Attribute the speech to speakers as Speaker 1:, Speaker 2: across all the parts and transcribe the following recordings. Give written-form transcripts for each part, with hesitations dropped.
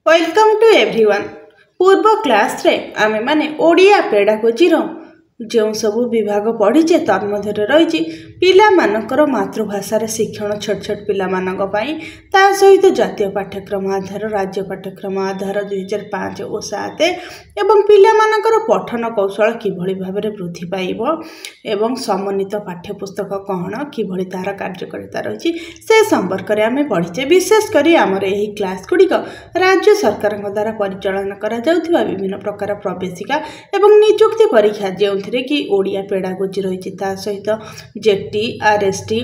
Speaker 1: Welcome to everyone. पूर्व class रे आमे माने ओडिया पेडागोजी रो जो सब विभाग पढ़ीचे तन्मध्य रही पिला मानकर मातृभाषा शिक्षण छोट छोट पिला मानक पई ता सहित जातीय पाठ्यक्रम आधार राज्य पाठ्यक्रम आधार 2005 और 7 एवं पिला मानकर पठन कौशल किभଳି भाबरे वृद्धि पाइबो एवं समन्वित पाठ्यपुस्तक कौन किभଳି तार कार्यकारिता रही से संपर्क में आमे पढ़ीचे। विशेष करी आमर एही क्लास गुड़िक राज्य सरकार द्वारा परिचालन करा जाउथिबा विभिन्न प्रकार प्रवेशिका एवं नियुक्ति परीक्षा जो कि ओडिया पेडागोजी रही सहित jetty RST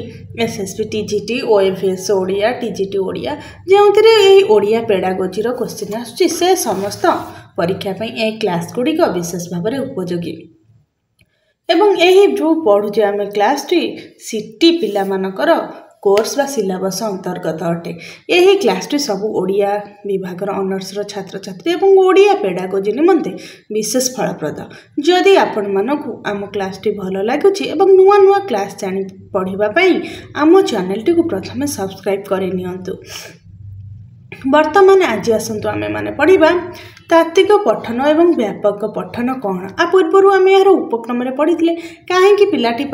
Speaker 1: SSP TGT OFS Odia TGT Odia जो ओडिया पेडागोजी क्वेश्चन आसुची से समस्त परीक्षा ए क्लास गुड़िक विशेष भाव में उपयोगी एवं यही जो पढ़ुचे आम क्लास टी सिटी पिला मानकर कोर्स बा सिलेबस अंतर्गत अटे। यही क्लास टी सब ओडिया विभाग ऑनर्स छात्र छात्री एवं ओडिया पेडागोजी निमंते विशेष फलप्रद। जदि आपण मानकु आम क्लास टी भल लागुछि एवं नुआ नुआ क्लास जानि पढ़िबा पई आम चैनल टी को प्रथमे सब्सक्राइब करे नियंतु। वर्तमान आज आसतु आमे माने पढ़िबा तात्विक पठन एवं व्यापक पठन कौन। आ पूर्व आम यार उपक्रम पढ़ी कहीं पिलाटी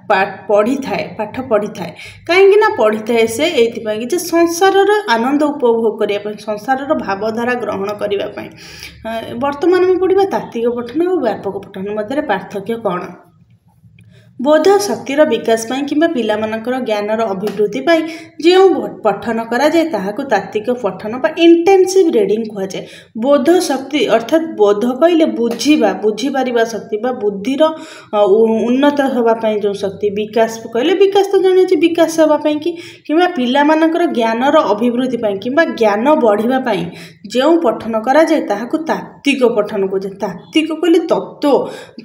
Speaker 1: पढ़ी थाए पाठ पढ़ी थाए कहीं पढ़ी थाए से ये संसार आनंद उपभोग करने संसार भावधारा ग्रहण करने। वर्तमान में पढ़ा तात्विक पठन और व्यापक पठन मध्य पार्थक्य कौन। बोध शक्तिर विकास कि पिला मानकर ज्ञानर अभिवृद्धि जो पठन करा जाए ताहाकु तात्विक पठन बा इंटेंसिव रीडिंग कहुए। बोध शक्ति अर्थात बोध कहले बुझीबा बुझीपारिबा शक्ति बा बुद्धिर उन्नत होगापी जो शक्ति विकास कहले विकास तो जाने विकास होगापी कि पिला मानकर ज्ञानर अभिवृद्धि कि ज्ञान बढ़ापी जो पठन करा जाए ताहाकु तात्विक पठन कहुए। तात्विक कहले तत्व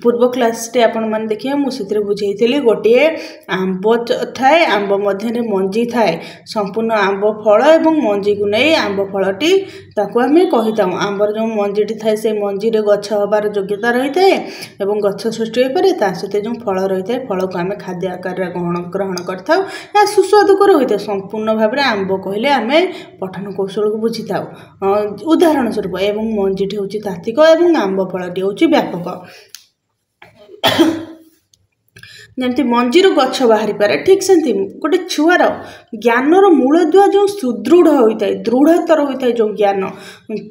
Speaker 1: पूर्व क्लास आपण मैंने देखिए मुझे बुझे गोटे आंब थाए आंब मध्य मंजी थाए संपूर्ण आंब फल एवं मंजी को नहीं आंब फलटी ताको आम कही था आंबर जो मंजीटी थाए से मंजी रे गछ हबार योग्यता रही थाए एवं गछ सृष्टि हो पारे ता सहित जो फल रही है फल को आम खाद्य आकार ग्रहण करता या सुस्वादुकर होता है। संपूर्ण भाव में आंब कहले आम पठन कौशल को बुझी था। उदाहरण स्वरूप एवं मंजीटी हूँ तात्विक एवं आंब फलटी हूँ व्यापक। जमती मंजीर गछ बाहरी पारे ठीक से गोटे छुआर ज्ञानर मूलदुआ जो सुदृढ़ होता है दृढ़तर होता है जो ज्ञान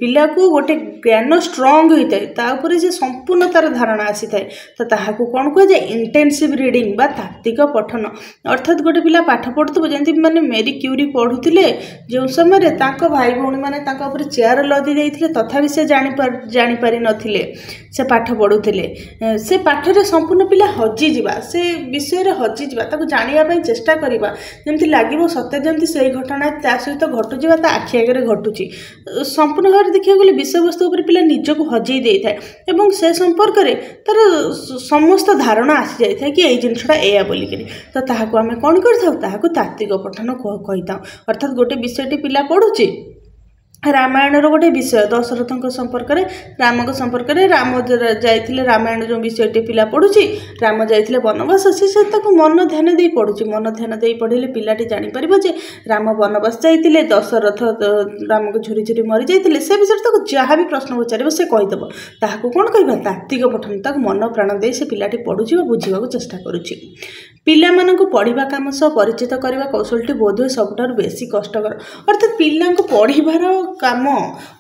Speaker 1: पिला को गोटे ज्ञान स्ट्रंग होता है तापर से संपूर्ण तार धारणा आसी थाए तो ताहाकू कौन कह जाए इंटेंसिव रीडिंग बा तात्विक पठन। अर्थात गोटे पिला पाठ पढ़ुव जमी मैंने मेरी क्यूरी पढ़ुले जो समय भाई भौणी मैंने चेयर लदी देते तथापि से जापारि नथिले से पाठ पढ़ुले से पाठरे संपूर्ण पिला हजिजा से विषय रे हजिजा जानापी चेष्टा करवा जमी लगे सत्य जमी से घटना ता सहित घटुवा ता आखि आगे घटुची संपूर्ण भाव देखा गले विषय वस्तु पिला निजक हजई दे था से संपर्क में तार समस्त धारणा आसी जाए कि यही जिनसा एया बोलिक तो ताहाको आमे कौन कर तात्विक पठन कही था। अर्थात गोटे विषयटी पिला पढ़ुची रामायण गोटे विषय दशरथ संपर्क में राम संपर्क में राम जाइए रामायण जो विषयटी पिला पढ़ुची राम जाइए वनवास से मन ध्यान दे पढ़ुची मन ध्यान दे पढ़ले पिलाटी जापर जे राम वनवास जाइए दशरथ राम को झुरी झुरी मरी जाते से विषय जहाँ भी प्रश्न पचार से कहीदेव ताकू कौन कह तात्विक पठन तक मन प्राण दे से पिलाटी पढ़ुची बुझा चेष्टा करुच्ची। पिला मानक पढ़ा काम सह परिचित करने कौशलटी बोधहुए सबुठार बेसी कष्टकर। अर्थात पिला पढ़ार काम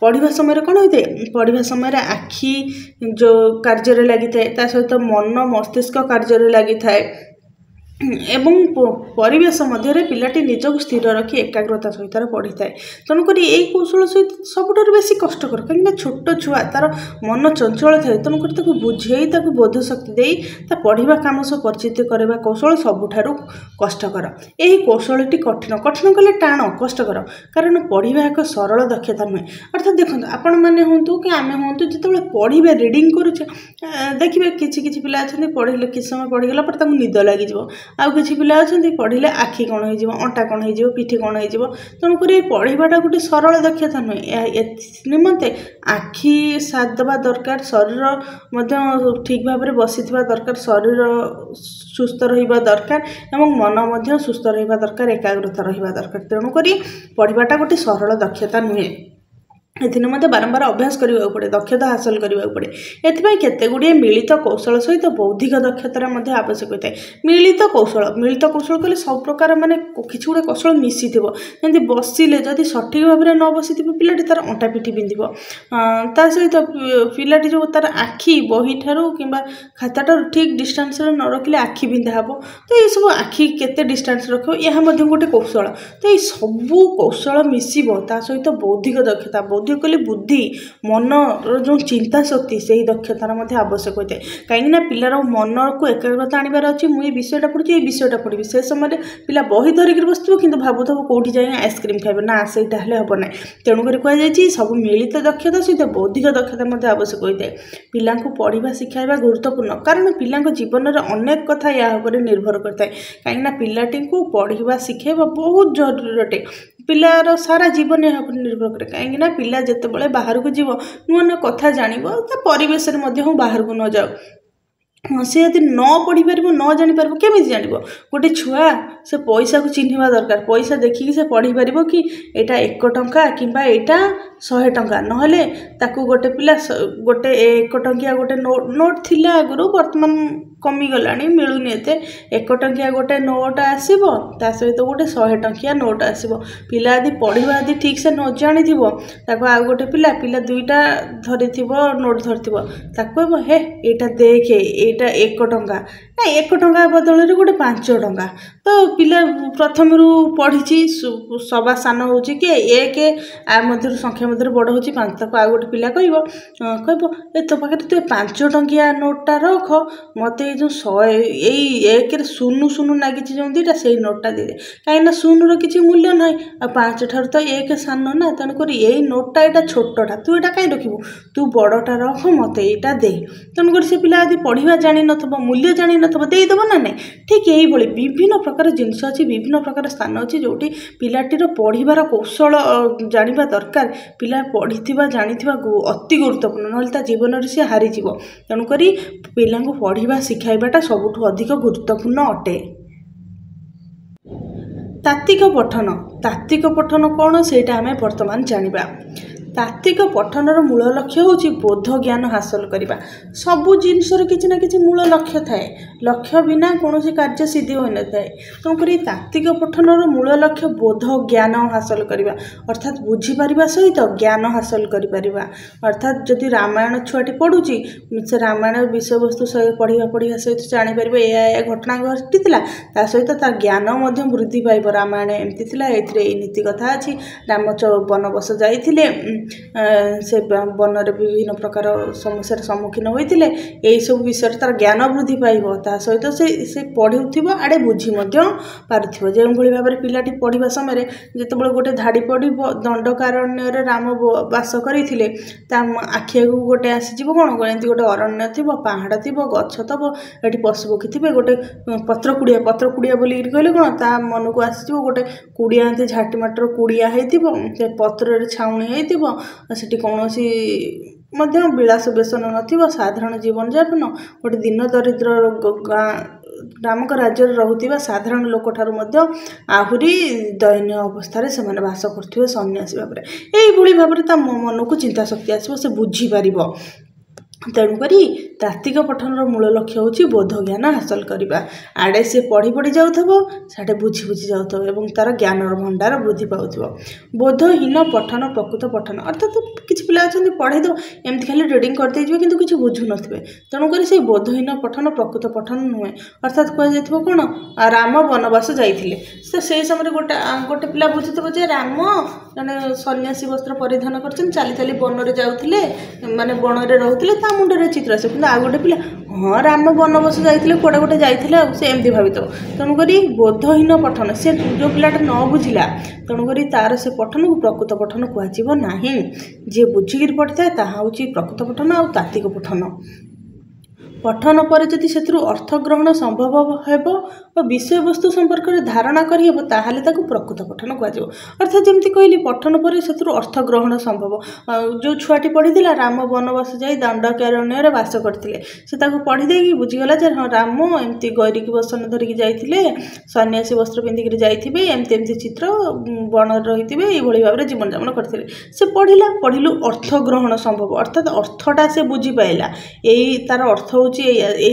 Speaker 1: पढ़ा समय कौन होता है पढ़ा समय आखि जो कार्य लगी थाए सहित मन मस्तिष्क कार्य लगी थाए एवं परिवेश मध्य पिलाटी निजक स्थिर रखी एकाग्रता सहित पढ़ी थाए। तेणुक यही कौशल सहित सबुठ बेसी कष्टकर कहीं छोट छुआ तार मन चंचल थाए तेणुक बुझे बोध शक्ति दे पढ़ा काम सब परिचित करवा कौशल सबुठारु कष्टकर। यही कौशलटी कठिन कठिन कले टाण कष्टकर कारण पढ़ा एक सरल दक्षता नुहे। अर्थात देखो आपण मैंने हूँ कि आम हूँ जो पढ़े रीडिंग करुचे देखिए किसी पिला अच्छा पढ़े किसी समय पढ़ीगला पर निद लगी आउ किसी पिला अच्छा पढ़ले आखि कौन हो अंटा कौन हो पिठी कौन हो तेणुक पढ़ाटा गोटे सरल दक्षता नुहे निमंते आखि साथ देवा दरकार शरीर ठीक भाव में बसी दरकार शरीर सुस्थ रहा दरकार एवं मन सुस्थ रहा दरकार एकाग्रता रहा दरकार। तेणुक पढ़ाटा गोटे सरल दक्षता नुहे। एथि बारंबार अभ्यास करने पड़े दक्षता हासिल करने पड़े एथि केते गुड़िए मिलित कौशल सहित बौद्धिक दक्षतार आवश्यक होता है। मिलित कौशल कहले सब प्रकार माने किसी गोटे कौशल मिसी थो जमी बसिले जदि सठिक भाव में न बसी पिलाटी तार अंटा पिठी पिंधिब ता सहित पिलाटी जो तार आखि बही ठारू कि खाताटार ठीक डिस्टेंस न रखिले आखि बिंधा हे तो ये सब आखि केते डिस्टेंस रख यह गोटे कौशल तो ये सबू कौशल मिसिब ता सहित बौद्धिक दक्षता बौद्धिक कहले बुद्धि मन जो चिंता शक्ति से ही दक्षतार आवश्यक होता है कहीं पिलार मन को एकाग्रता आनबार अच्छी मुझे विषयटा पढ़ी ये विषयटा पढ़ी से समय पिला बही धरिक बस कि भावुव कौटी जाए आइसक्रीम खाइबे ना सेटा हम ना तेणुक कहुई सब मिलित दक्षता सहित बौद्धिक दक्षता आवश्यक होता है। पिला पढ़ा शिखाइबा गुरुत्वपूर्ण कारण पिला जीवन में अनेक कथा या निर्भर करता है कहीं पिलाटी को पढ़ा शिखाइबा बहुत जरूरी अटे पिलार सारा जीवन यहाँ पर निर्भर करे कहीं पिला जिते बाहर को जीव नुआ नुआ कथा जान परिवेश बाहर को न जाओ सी यदि न पढ़ी पार न जापर केमी जान गोटे छुआ से पैसा को चिन्हवा दरकार पैसा देखिकी से पढ़ी पार कि यहाँ 1 टंका कि यहाँ 100 टंका नहले ताकू गोटे पिला गोटे 1 टंकिया गोटे नोट थिला आगु बर्तमान कमीगला मिलूनी एत 1 टंकिया गोटे नोट आसो ता सहित गोटे 100 टंकिया नोट आसो पिला यदि पढ़ा यदि ठीक से न जानी आउ गोटे पिला पिला 2टा धरी नोट धरी हे यहाँ देखे यहाँ 1 टंका ना 1 टंका बदल में गोटे 5 टंका तो पिला प्रथम पढ़ी सवा सान हो कि 1 आ मध्य संख्या मध्य बड़ हो 5 तक आउ गोटे पिला कह तो पाखे तु 5 टंकिया नोटा रख मत जो 100 1 शून्य शून्य लगी जो 2टा से नोटा दे कहीं शून्य किसी मूल्य ना आ 5 ठार तो 1 सान ना तेणुक यही नोटा यहाँ छोटा तू यहाँ कहीं रखू तू बड़टा रख मत यहाँ दे तेणुक से पिला यदि पढ़ा जान न मूल्य जान नदेदेव ना ना ठीक यही विभिन्न प्रकार जिनस अच्छी विभिन्न प्रकार स्थान अच्छी जोटी पिलाटीर पढ़ार कौशल जाना दरकार पिला पढ़ी जानी अति गुरुत्वपूर्ण ना जीवन में सी हारीज तेणुक पिला पढ़ा शिखाइबाटा सबुठ अधिक गुरुत्वपूर्ण अटे। तात्विक पठन कौन से आम बर्तमान जाना तात्विक पठनर मूल लक्ष्य हूँ बोध ज्ञान हासिल करने सबू जिनसर किसी ना कि मूल लक्ष्य थाए लक्ष्य बिना कौन कार्य सिद्धि हो न था तेणुक तात्विक पठनर मूल लक्ष्य बोध ज्ञान हासिल करने अर्थात बुझीपर सहित ज्ञान हासिल कर अर्थात जदि रामायण छुआटी पढ़ुची से रामायण विषय वस्तु पढ़ा सहित जापर या घटना घटी ता सहित तार ज्ञान वृद्धि पाइब रामायण एमती नीति कथा अच्छी राम वनवास जाइए से वन में विभिन्न प्रकार समस्यार सम्मुखीन होते यही सब विषय तार ज्ञान वृद्धि पाइब ता सहित से पढ़ुव आड़े बुझी पार्थिव जो भाव में पिलाटी पढ़ा समय जिते गोटे धाड़ी पड़ दंडकारण्य राम बास करते आखि आगू गोटे आसीज कौन एमती गोटे अरण्य थी पहाड़ थी गछ थब ये पशुपक्षी थे गोटे पत्र कुड़िया बोल कहले कौन ता मन को आसीज गोटे कुड़िया एमती झाटी माटर कुड़िया हो पत्र छाउणी हो से कौन विलास व्यसन न साधारण जीवन यापन गोटे दिन दरिद्र नामक राज्य रोकवा साधारण लोक ठारू आहरी दयनीय अवस्था से बास कर सन्यासी भाव में यही भाव में मन को चिंता शक्ति आसो से बुझीपर तेणुक तात्विक पठनर मूल लक्ष्य हूँ बोध ज्ञान हासिल करवा आड़े से पढ़ी पढ़ी जाऊँ साढ़े बुझी बुझी जाऊँ तार ज्ञानर भंडार वृद्धि पाऊँ बोधहीन पठन प्रकृत पठन अर्थात किसी पिला अच्छा पढ़े दो एमती खाली रिडिंग करदे कि किसी बुझु नथिबे तेणुक से बोधहीन पठन प्रकृत पठन नुहे अर्थात कह कौन राम वनवास जाते से समय गोटे पिला बुझुव जे राम जने सन्यासी वस्त्र परिधान कर चली चली वन में जाते माने वन में रोते मुंडे चित्र आस कि आउ गोटे पिला हाँ राम वनवास जाते कौटे गोटे जाते से एमती भावी तेणुक बोधहीन पठन से जो पिलाटा न बुझिला तेणुक तार से पठन को प्रकृत पठन कहना जी बुझिकी पढ़ी था हूँ प्रकृत पठन आ तात्विक पठन पठन पर जदि से अर्थ ग्रहण संभव हो विषयवस्तु संपर्क में धारणा करहब ताहले ताकू प्रकृत पठन कहुव। अर्थात जमी कहली पठन पर से अर्थ ग्रहण संभव। जो छुआटी पढ़ी राम वनवास जाई दंडकारण्य बास करते से पढ़ीदे बुझीगला जे हाँ राम एमती गैरिकी वसन धरिकी जाइए सन्यासी वस्त्र पिंधिक जाइए एमती एमती चित्र बन रही ये भाव में जीवन जापन करते से पढ़ला पढ़लु अर्थ ग्रहण संभव। अर्थात अर्थटा से बुझीपाला यही तार अर्थ हूँ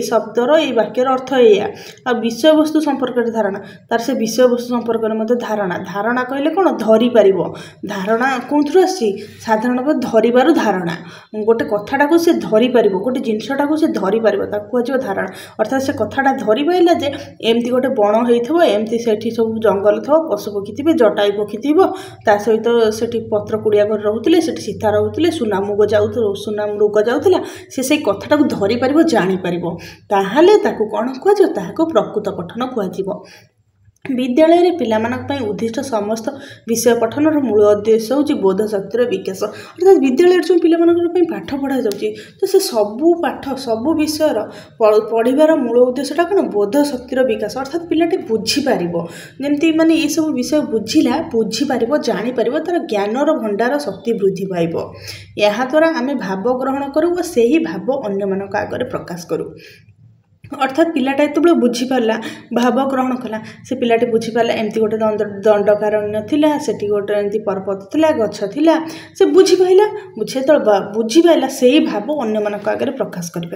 Speaker 1: शब्दर ये वाक्यर अर्थ या आ विषय वस्तु संपर्क में धारणा तार से विषय वस्तु संपर्क में धारणा धारणा कहले कौन धरी पार धारणा कौन आसी साधारण धरबार धारणा गोटे कथाटा को से धरी पार गोटे जिनसटा को से धरी पार कह धारणा। अर्थात से कथाटा धरी पाइला जे एमती गोटे बण हो एमती से सब जंगल थो पशु पक्षी थे जटाई पक्षी थी ता सहित से पत्र कुड़िया घर रोते से सीता रोते सुना मुग जाऊ सुना मृग जाऊला से कथाटा को धरी पार जापर ताहले ताकू कौन कह प्रकृत पठन कह। विद्यालय रे पिलामानक उद्दिष्ट समस्त विषय पठनर मूल उद्देश्य हूँ बोध शक्तिर विकास। अर्थात विद्यालय जो पिलामानक पाठ पढ़ा जाऊँगी तो से सबू पाठ सबू विषयर पढ़ार मूल उद्देश्यटा कौन बोध शक्तिर विकास। अर्थात पिलाटे बुझीपार जमती माने ये सब विषय बुझिला बुझीपार जापर तार ज्ञानर भंडार शक्ति वृद्धि पाइब। या द्वारा आम भाव ग्रहण करूँ और से ही भाव अन्य मानक आगे प्रकाश करूँ। अर्थात पिलाटा ये बुझीपारा भाव ग्रहण कला से पिलाटी बुझीपारा एमती गोटे दंडकारण्य थिला सेठी गोटे एमती पर्वत थिला गछ थिला से बुझीपाला बुझे तो बुझीपाला से ही भाव अन्य मानक आगे प्रकाश कर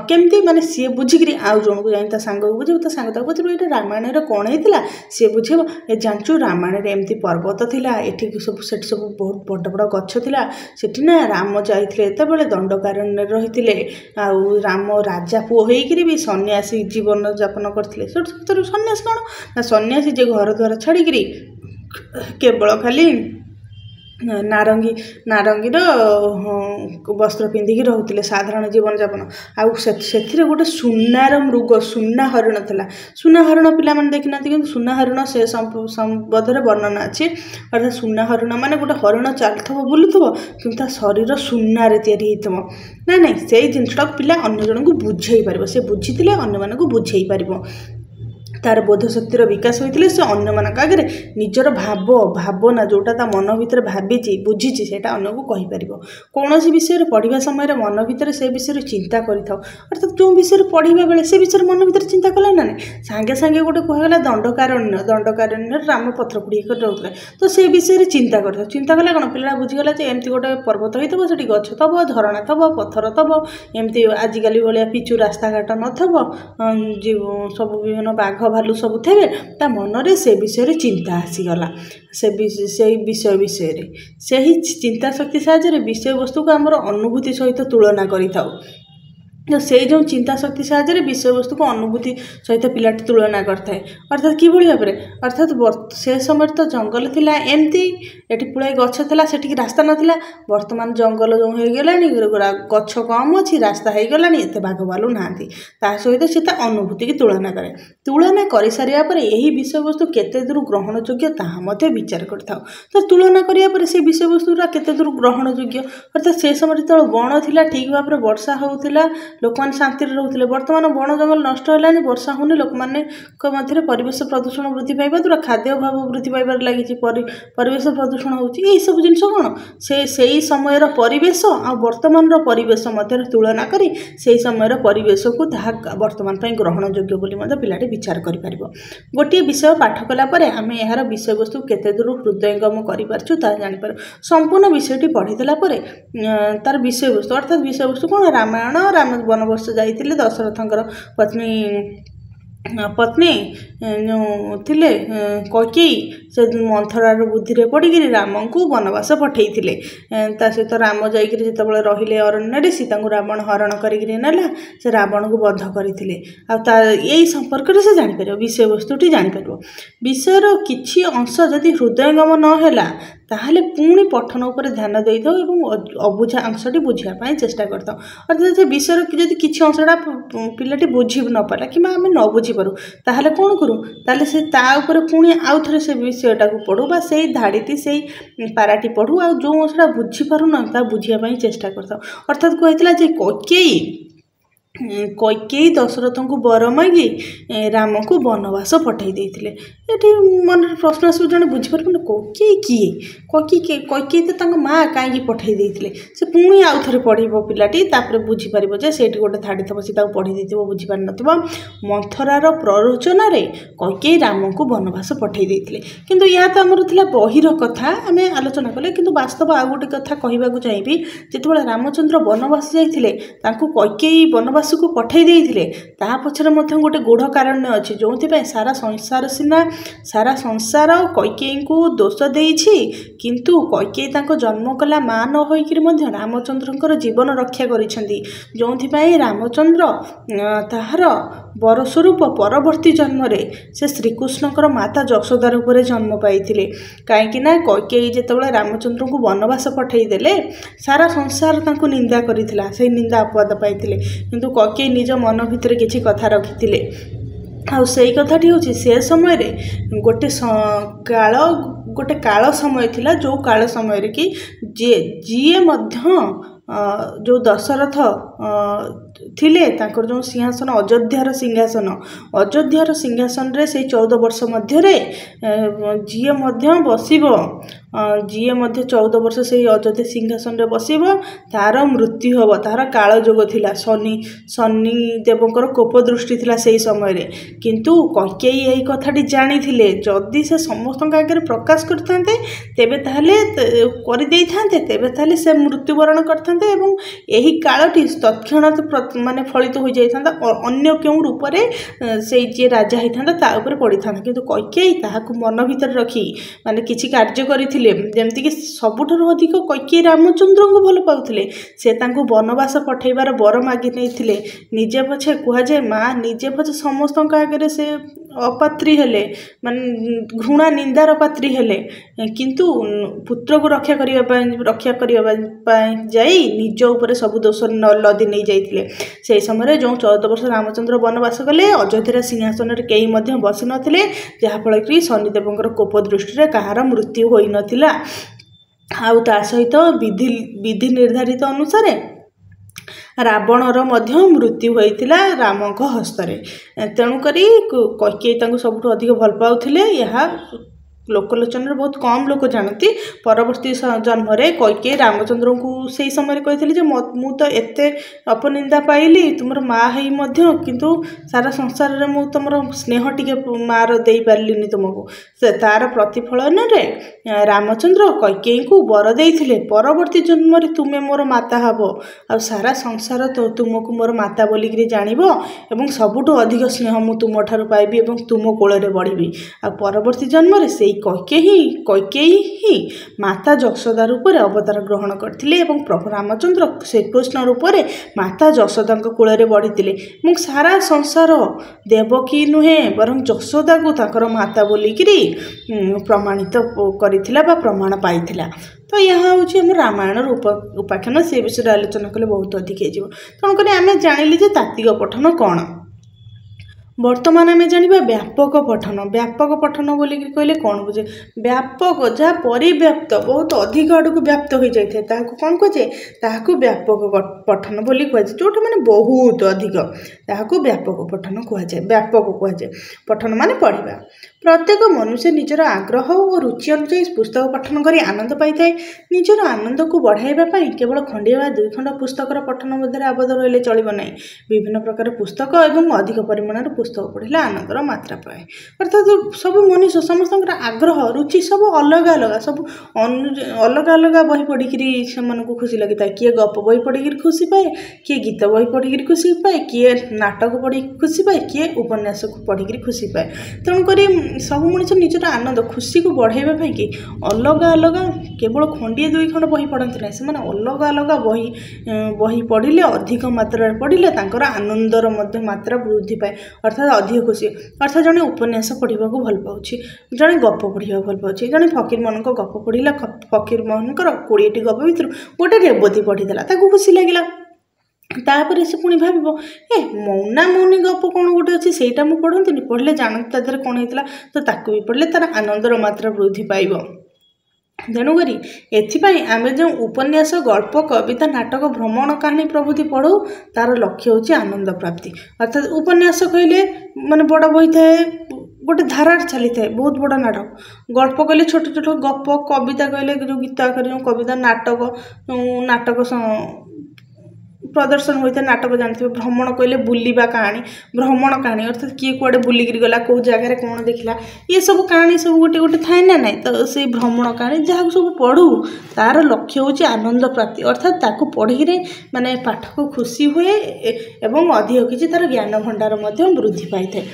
Speaker 1: केमती माने सी बुझिकी आउ जन को जाए सांग को बुझे तो सांग तक बुझे ये रामायण कौन होता सी बुझे ए जानचु रामायण एमती पर्वत थिला एठी सब सेठी सब बहुत बड़ बड़ गछ थिला सेठी ना राम जाइथिले एतबेले दंडकारण्य रहिथिले आउ राम राजा पुओ होइकरी सन्यासी जीवन जापन करते सन्यासी कौन ना सन्यासी जे घर द्वार छाड़ी केवल खाली नारंगी नारंगीर वस्त्र पिंधिकी रोते साधारण जीवन जापन आउ से गोटे सुनार मृग सुना हरिण था सुना हरिण पिला देखी ना कि सुना हरिण से संबंध वर्णना अच्छे। अर्थात सुना हरिण माने गोटे हरिण चलुव बुलूव कि शरीर सुनार या ना ना से जिनटा पिला अन्य जन को बुझे पार से बुझी अन्य मानक बुझे पार तार बोध शक्तिर विकास होते से अन्य मानक आगे निजर भाव भावना जोटा ता मन भितर भावी बुझी से अन्य को कहीपर कौन विषय पढ़ा समय मन भितर से विषय चिंता करें। अर्थात जो विषय पढ़ा बेले से विषय मन भितर चिंता कला ना सांगे सांगे गोटे कहगला दंडकारण्य राम पत्र कुड़ी रोते तो से विषय चिंता कर चिंता कला कौन पिला बुझीगला एमती गोटे पर्वत होता से गछ थब झरणा थब पत्थर थब एमती आजिकल भाया पिचु रास्ता घाट नथब सब विभिन्न बाघ भालू सब थे ता मनरे से विषय चिंता आसीगला से विषय से ही चिंता शक्ति साहाय्य विषय वस्तु को आमर अनुभूति सहित तुलना करिथाउ तो से जो चिंता शक्ति साहाय्य विषय वस्तु को अनुभूति सहित पिलाटी तुलना करता है। अर्थात कि भाव में अर्थात से समय तो जंगल थिला एमती एटी पुळे गछ थिला सेठी रास्ता नथिला वर्तमान जंगल जो हो गलानी गछ कम अच्छी रास्ता हो गलानी एते बाघ भालू नाहांती ता सहित से अनुभूति की तुलना कर सारिया पर यही विषय वस्तु केते दूर ग्रहण योग्य ताहा मध्ये विचार करथाउ। तो तुलना करिया पर से विषय वस्तुरा केते दूर ग्रहण योग्य। अर्थात से समय तो बण थिला ठीक भाव में वर्षा होउथिला लोक मैंने शांति रोते बर्तमान बण जंगल नष्ट है वर्षा होनी लोक मध्य परिवेश प्रदूषण वृद्धि पाइबा द्वारा खाद्य अभाव वृद्धि पाइबार लगी परिवेश प्रदूषण होगी सब जिन कौन से समय परिवेश आ वर्तमान परिवेश मध्य तुलना करी से समय परिवेश को वर्तमान ग्रहण योग्य बोली पिलाटी विचार कर गोटे विषय पाठ कलापर आम यार विषय वस्तु केते दूर हृदयंगम करूँ जापर संपूर्ण विषयटी पढ़ीदेला तार विषय वस्तु अर्थात विषय वस्तु कौन रामायण राम वनवर्ष जाइए दशरथंकर पत्नी जो थिले कैकेयी से मंथरार बुद्धि रे पड़ी राम को वनवास पठे सहित राम जाइए जो रहिले अरण्य सीता को रावण हरण करना से रावण को बध करते यही संपर्क से जापर विषय वस्तुटी जापर विषयर किसी अंश जदि हृदयंगम नहला ताहले पुणी पठन उपर ध्यान दे था अबुझा अंशटी बुझापी चेष्टा करता। अर्थात से विषय जब किसी अंशटा पिलाटी बुझी न पारा कि आम न बुझीपारू ताहले कौन करूँ ताहले से ताऊपर पुणी आउ थे से विषयटा को पढ़ू बा से धाड़ीटी से पाराटी पढ़ू आ जो अंशटा बुझीपारू ना बुझापी चेष्टा करता। अर्थात कहला जे कैकेयी କୈକେୟୀ ଦଶରଥଙ୍କୁ ବର ମାଗି ରାମକୁ ବନବାସ ପଠାଇ ଦେଇଥିଲେ। ଏଠି ମନରେ ପ୍ରଶ୍ନ ଆସିବ, ଜଣେ ବୁଝିପାରିବନି କୈକେୟୀ କିଏ, କୈକେୟୀ ତ ତାଙ୍କ ମା, କାହିଁକି ପଠାଇ ଦେଇଥିଲେ? ସେ ପୁଣି ଆଉ ଥରେ ପଢ଼ିବ ପିଲାଟି, ତାପରେ ବୁଝିପାରିବ ଯେ ସେଇଠି ଗୋଟେ ଧାଡ଼ି ଥିବ, ସେ ତାକୁ ପଢ଼ି ଦେଇଥିବ, ବୁଝିପାରିନଥିବ। ମନ୍ଥରାର ପ୍ରରୋଚନାରେ କୈକେୟୀ ରାମଙ୍କୁ ବନବାସ ପଠାଇ ଦେଇଥିଲେ। କିନ୍ତୁ ଏହା ତ ଆମର ଥିଲା ବହିର କଥା, ଆମେ ଆଲୋଚନା କଲେ। କିନ୍ତୁ ବାସ୍ତବ ଆଉ ଗୋଟେ କଥା କହିବାକୁ ଚାହିଁବି, ଯେତେବେଳେ ରାମଚନ୍ଦ୍ର ବନବାସ ଯାଇଥିଲେ, ତାଙ୍କୁ କୈକେୟୀ ବନବାସକୁ ପଠାଇ ଦେଇଥିଲେ, ତାହା ପଛରେ ମଧ୍ୟ ଗୋଟେ ଗୂଢ଼ କାରଣ ଅଛି, ଯେଉଁଥିପାଇଁ ସାରା ସଂସାର କୈକେୟୀଙ୍କୁ ଦୋଷ ଦେଇଛି। କିନ୍ତୁ କୈକେୟୀ ତାଙ୍କ ଜନ୍ମ କଲା ମା ନ ହୋଇକରି ମଧ୍ୟ ରାମଚନ୍ଦ୍ରଙ୍କର ଜୀବନ ରକ୍ଷା କରିଛନ୍ତି, ଯେଉଁଥିପାଇଁ ରାମଚନ୍ଦ୍ର ତାହାର ବର ସ୍ୱରୂପ ପରବର୍ତ୍ତୀ ଜନ୍ମରେ ସେ ଶ୍ରୀକୃଷ୍ଣଙ୍କର ମାତା ଯଶୋଦା ରୂପରେ ଜନ୍ମ ପାଇଥିଲେ। କାହିଁକି ନା କୈକେୟୀ ଯେତେବେଳେ ରାମଚନ୍ଦ୍ରଙ୍କୁ ବନବାସ ପଠାଇ ଦେଲେ, ସାରା ସଂସାର ତାଙ୍କୁ ନିନ୍ଦା କରିଥିଲା, ସେହି ନିନ୍ଦା ଅପବାଦ ପାଇଥିଲେ। କିନ୍ତୁ କୈକେୟୀ ନିଜ ମନ ଭିତରେ କିଛି କଥା ରଖିଥିଲେ, ଆଉ ସେଇ କଥାଟି ହେଉଛି ସେ ସମୟରେ ଗୋଟେ କାଳ ସମୟ ଥିଲା, ଯେଉଁ କାଳ ସମୟରେ କି ଯିଏ ମଧ୍ୟ ଯେଉଁ ଦଶରଥ ଥିଲେ, ତାଙ୍କର ଯେଉଁ ସିଂହାସନ ଅଯୋଧ୍ୟାର ସିଂହାସନରେ ସେଇ 14 ବର୍ଷ ମଧ୍ୟରେ ଯିଏ ମଧ୍ୟ 14 ବର୍ଷ ସେଇ ଅଯୋଧ୍ୟା ସିଂହାସନରେ ବସିବ, ତାର ମୃତ୍ୟୁ ହେବ। ତାହାର କାଳଯୋଗ ଥିଲା, ଶନି ଦେବଙ୍କର କୋପ ଦୃଷ୍ଟି ଥିଲା ସେହି ସମୟରେ। କିନ୍ତୁ କୈକେୟୀ ଏହି କଥାଟି ଜାଣିଥିଲେ। ଯଦି ସେ ସମସ୍ତଙ୍କ ଆଗରେ ପ୍ରକାଶ କରିଥାନ୍ତେ, ତେବେ ତାହେଲେ ସେ ମୃତ୍ୟୁବରଣ କରିଥାନ୍ତେ ଏବଂ ଏହି କାଳଟି ତତ୍କ୍ଷଣାତ୍ ଫଳିତ ହୋଇଯାଇଥାନ୍ତା, ଅନ୍ୟ କେଉଁ ରୂପରେ ସେଇ ଯିଏ ରାଜା ହେଇଥାନ୍ତା ତା ଉପରେ ପଡ଼ିଥାନ୍ତା। କିନ୍ତୁ କୈକେୟୀ ତାହାକୁ ମନ ଭିତରେ ରଖି କିଛି କାର୍ଯ୍ୟ କରିଥିଲେ। ଯେମିତିକି ସବୁଠାରୁ ଅଧିକ କୈକେୟୀ ରାମଚନ୍ଦ୍ରଙ୍କୁ ଭଲ ପାଉଥିଲେ। ସେ ତାଙ୍କୁ ବନବାସ ପଠାଇବାର ବର ମାଗି ନେଇଥିଲେ। ନିଜେ ପଛେ କୁହାଯାଏ ନିଜେ ପଛେ ସମସ୍ତଙ୍କ ଆଗରେ ସେ ଅପାତ୍ରୀ ହେଲେ, ଘୃଣା ନିନ୍ଦାର ପାତ୍ରୀ ହେଲେ, କିନ୍ତୁ ପୁତ୍ରକୁ ରକ୍ଷା କରିବା ପାଇଁ ଯାଇ ନିଜ ଉପରେ ସବୁ ଦୋଷ ଲଦି ନେଇ ଯାଇଥିଲେ। ସେହି ସମୟରେ ଯେଉଁ 14 ବର୍ଷ ରାମଚନ୍ଦ୍ର ବନବାସ ଗଲେ, ଅଯୋଧ୍ୟାର ସିଂହାସନରେ କେହି ମଧ୍ୟ ବସିନଥିଲେ, ଯାହାଫଳରେ କି ଶନିଦେବଙ୍କର କୋପ ଦୃଷ୍ଟିରେ କାହାର ମୃତ୍ୟୁ ହୋଇନଥିଲା। ଆଉ ତା ସହିତ ବିଧି ନିର୍ଦ୍ଧାରିତ ଅନୁସାରେ ରାବଣର ମଧ୍ୟ ମୃତ୍ୟୁ ହୋଇଥିଲା ରାମଙ୍କ ହସ୍ତରେ। ତେଣୁକରି କୈକେୟୀ ତାଙ୍କୁ ସବୁଠୁ ଅଧିକ ଭଲ ପାଉଥିଲେ। ଏହା ଲୋକଲୋଚନରେ ବହୁତ କମ୍ ଲୋକ ଜାଣନ୍ତି। ପରବର୍ତ୍ତୀ ଜନ୍ମରେ କୈକେୟୀ ରାମଚନ୍ଦ୍ରଙ୍କୁ ସେହି ସମୟରେ କହିଥିଲେ ଯେ ମୁଁ ତ ଏତେ ଅପନିନ୍ଦା ପାଇଲି ତୁମର ମା ହେଇ ମଧ୍ୟ, କିନ୍ତୁ ସାରା ସଂସାରରେ ମୁଁ ତୁମର ସ୍ନେହ ଟିକେ ମାର ଦେଇପାରିଲିନି ତୁମକୁ। ତାର ପ୍ରତିଫଳନରେ ରାମଚନ୍ଦ୍ର କୈକେୟୀଙ୍କୁ ବର ଦେଇଥିଲେ, ପରବର୍ତ୍ତୀ ଜନ୍ମରେ ତୁମେ ମୋର ମାତା ହେବ, ଆଉ ସାରା ସଂସାର ତୁମକୁ ମୋର ମାତା ବୋଲିକିରି ଜାଣିବ, ଏବଂ ସବୁଠୁ ଅଧିକ ସ୍ନେହ ମୁଁ ତୁମଠାରୁ ପାଇବି ଏବଂ ତୁମ କୋଳରେ ବଢ଼ିବି। ଆଉ ପରବର୍ତ୍ତୀ ଜନ୍ମରେ ସେଇ କୈକେୟୀ ହିଁ ମାତା ଯଶୋଦା ରୂପରେ ଅବତାର ଗ୍ରହଣ କରିଥିଲେ ଏବଂ ପ୍ରଭୁ ରାମଚନ୍ଦ୍ର ଶ୍ରୀକୃଷ୍ଣ ରୂପରେ ମାତା ଯଶୋଦାଙ୍କ କୋଳରେ ବଢ଼ିଥିଲେ ଏବଂ ସାରା ସଂସାର ଦେବକୀ ନୁହେଁ ବରଂ ଯଶୋଦାକୁ ତାଙ୍କର ମାତା ବୋଲିକିରି ପ୍ରମାଣିତ କରିଥିଲା ବା ପ୍ରମାଣ ପାଇଥିଲା। ତ ଏହା ହେଉଛି ଆମର ରାମାୟଣର ଉପାଖ୍ୟାନ। ସେ ବିଷୟରେ ଆଲୋଚନା କଲେ ବହୁତ ଅଧିକ ହେଇଯିବ। ତେଣୁକରି ଆମେ ଜାଣିଲେ ଯେ ତାତ୍ତ୍ୱିକ ପଠନ କ'ଣ। ବର୍ତ୍ତମାନ ଆମେ ଜାଣିବା ବ୍ୟାପକ ପଠନ। ବ୍ୟାପକ ପଠନ ବୋଲିକି କହିଲେ କ'ଣ ବୁଝେ? ବ୍ୟାପକ, ଯାହା ପରିବ୍ୟାପ୍ତ, ବହୁତ ଅଧିକ ଆଡ଼କୁ ବ୍ୟାପ୍ତ ହୋଇଯାଇଥାଏ, ତାହାକୁ କ'ଣ କୁହାଯାଏ? ତାହାକୁ ବ୍ୟାପକ ପଠନ ବୋଲି କୁହାଯାଏ। ଯେଉଁଟା ବହୁତ ଅଧିକ, ତାହାକୁ ବ୍ୟାପକ ପଠନ କୁହାଯାଏ। ପଠନ ମାନେ ପଢ଼ିବା। ପ୍ରତ୍ୟେକ ମନୁଷ୍ୟ ନିଜର ଆଗ୍ରହ ଓ ରୁଚି ଅନୁଯାୟୀ ପୁସ୍ତକ ପଠନ କରି ଆନନ୍ଦ ପାଇଥାଏ। ନିଜର ଆନନ୍ଦକୁ ବଢ଼ାଇବା ପାଇଁ କେବଳ ଖଣ୍ଡିଏ ବା 2 ଖଣ୍ଡ ପୁସ୍ତକର ପଠନ ମଧ୍ୟରେ ଆବଦ୍ଧ ରହିଲେ ଚଳିବ ନାହିଁ। ବିଭିନ୍ନ ପ୍ରକାର ପୁସ୍ତକ ଏବଂ ଅଧିକ ପରିମାଣର ପୁସ୍ତକ ପଢ଼ିଲେ ଆନନ୍ଦର ମାତ୍ରା ପାଏ। ଅର୍ଥାତ୍ ସବୁ ମଣିଷ, ସମସ୍ତଙ୍କର ଆଗ୍ରହ ରୁଚି ସବୁ ଅଲଗା ଅଲଗା ବହି ପଢ଼ିକିରି ସେମାନଙ୍କୁ ଖୁସି ଲାଗିଥାଏ। କିଏ ଗପ ବହି ପଢ଼ିକିରି ଖୁସି ପାଏ, କିଏ ଗୀତ ବହି ପଢ଼ିକିରି ଖୁସି ପାଏ, କିଏ ନାଟକ ପଢ଼ିକି ଖୁସି ପାଏ, କିଏ ଉପନ୍ୟାସକୁ ପଢ଼ିକିରି ଖୁସି ପାଏ। ତେଣୁକରି ସବୁ ମଣିଷ ନିଜର ଆନନ୍ଦ ଖୁସିକୁ ବଢ଼ାଇବା ପାଇଁକି ଅଲଗା କେବଳ ଖଣ୍ଡିଏ 2 ଖଣ୍ଡ ବହି ପଢ଼ନ୍ତି ନାହିଁ। ସେମାନେ ଅଲଗା ବହି ପଢ଼ିଲେ, ଅଧିକ ମାତ୍ରାରେ ପଢ଼ିଲେ ତାଙ୍କର ଆନନ୍ଦର ମଧ୍ୟ ମାତ୍ରା ବୃଦ୍ଧି ପାଏ, ଅର୍ଥାତ୍ ଅଧିକ ଖୁସି। ଅର୍ଥାତ୍ ଜଣେ ଉପନ୍ୟାସ ପଢ଼ିବାକୁ ଭଲ ପାଉଛି, ଜଣେ ଗପ ପଢ଼ିବାକୁ ଭଲ ପାଉଛି। ଜଣେ ଫକୀରମୋହନଙ୍କ ଗପ ପଢ଼ିଲା, ଫକୀରମୋହନଙ୍କର 20ଟି ଗପ ଭିତରୁ ଗୋଟେ ରେବତୀ ପଢ଼ିଦେଲା, ତାକୁ ଖୁସି ଲାଗିଲା। ତାପରେ ସେ ପୁଣି ଭାବିବ ମୌନାମୌନି ଗପ କ'ଣ ଗୋଟେ ଅଛି, ସେଇଟା ମୁଁ ପଢ଼ନ୍ତିନି, ପଢ଼ିଲେ ଜାଣନ୍ତି ତା ଦେହରେ କ'ଣ ହେଇଥିଲା, ତ ତାକୁ ବି ପଢ଼ିଲେ ତାର ଆନନ୍ଦର ମାତ୍ରା ବୃଦ୍ଧି ପାଇବ। ତେଣୁକରି ଏଥିପାଇଁ ଆମେ ଯେଉଁ ଉପନ୍ୟାସ ଗଳ୍ପ କବିତା ନାଟକ ଭ୍ରମଣ କାହାଣୀ ପ୍ରଭୃତି ପଢ଼ୁ ତାର ଲକ୍ଷ୍ୟ ହେଉଛି ଆନନ୍ଦ ପ୍ରାପ୍ତି। ଅର୍ଥାତ୍ ଉପନ୍ୟାସ କହିଲେ ମାନେ ବଡ଼ ବହି ଥାଏ, ଗୋଟେ ଧାରାରେ ଚାଲିଥାଏ, ବହୁତ ବଡ଼ ନାଟକ। ଗଳ୍ପ କହିଲେ ଛୋଟ ଛୋଟ ଗପ, କବିତା କହିଲେ ଯେଉଁ ଗୀତ ଆକାରରେ ଯେଉଁ କବିତା, ନାଟକ ପ୍ରଦର୍ଶନ ହୋଇଥାଏ, ନାଟକ ଜାଣିଥିବେ। ଭ୍ରମଣ କହିଲେ ବୁଲିବା କାହାଣୀ, ଭ୍ରମଣ କାହାଣୀ ଅର୍ଥାତ୍ କିଏ କୁଆଡ଼େ ବୁଲିକିରି ଗଲା, କେଉଁ ଜାଗାରେ କ'ଣ ଦେଖିଲା, ଏସବୁ କାହାଣୀ ସବୁ ଗୋଟେ ଗୋଟେ ଥାଏ ନା ନାହିଁ। ତ ସେଇ ଭ୍ରମଣ କାହାଣୀ ଯାହାକୁ ସବୁ ପଢ଼ୁ ତାର ଲକ୍ଷ୍ୟ ହେଉଛି ଆନନ୍ଦ ପ୍ରାପ୍ତି। ଅର୍ଥାତ୍ ତାକୁ ପଢ଼ିକିରି ମାନେ ପାଠକ ଖୁସି ହୁଏ ଏବଂ ଅଧିକ କିଛି ତାର ଜ୍ଞାନ ଭଣ୍ଡାର ମଧ୍ୟ ବୃଦ୍ଧି ପାଇଥାଏ।